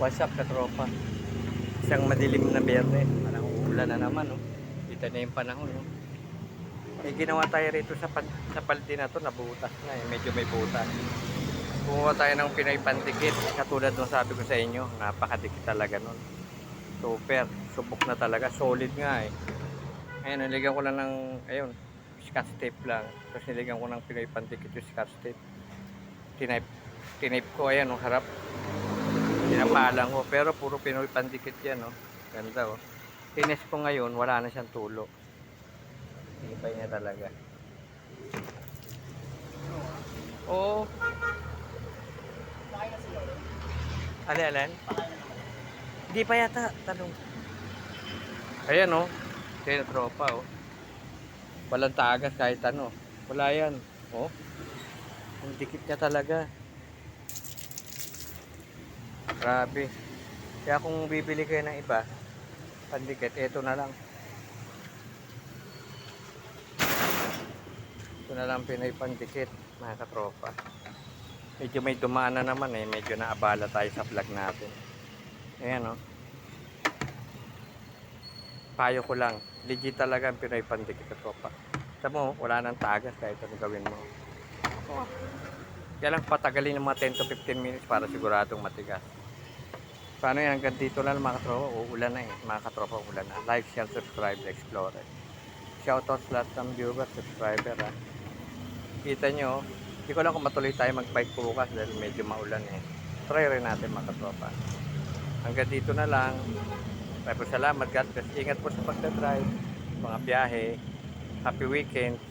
What's up, katropa? Isang madilim na biyernes. Parang uulan na naman, no? Kita na yung panahon, no? May ginawa tayo rito sa paldi na to, nabutas na eh. Medyo may butas. Kumuha tayo ng Pinoy pandikit. Katulad nung sabi ko sa inyo, napakadikit talaga nun. Super. Subok na talaga. Solid nga eh. Ayun, nilagyan ko lang ng, ayun, scotch tape lang. Tapos nilagyan ko ng Pinoy pandikit yung scotch tape. Tinape ko, ayan, yung harap. Pinapalang ko. Pero puro Pinoy pandikit yan, no? Ganda, oh. Tines ko ngayon, wala na siyang tulo. Hipay niya talaga. Oo. Alin? Hindi pa yata. Tanong. Ayan, oh. Kaya tropa, oh. Walang tagas kahit ano. Wala yan. Oh. Ang dikit niya talaga. Grabe. Kaya kung bibili kayo ng iba, pandikit, eto na lang. Ito na lang Pinoy pandikit, mga katropa. Medyo may dumaan na naman eh. Medyo naabala tayo sa vlog natin. Ayan, oh. Payo ko lang. Legit talaga ang Pinoy pandikit, katropa. Sabi mo, wala nang tagas kahit ano gawin mo. Oh. Kaya lang patagalin ng mga 10 to 15 minutes para siguradong matigas. Paano yan? Hanggang dito lang mga katropa. Uulan na eh. Mga katropa, uulan na. Like, share, subscribe, Explorer. Shoutout sa lahat ng viewer, subscriber ha. Kita nyo, hindi ko lang kung matuloy tayo mag-bike bukas dahil medyo maulan eh. Try rin natin mga katropa. Hanggang dito na lang. Maraming salamat. God bless. Ingat po sa pagdadrive. Mga biyahe. Happy weekend.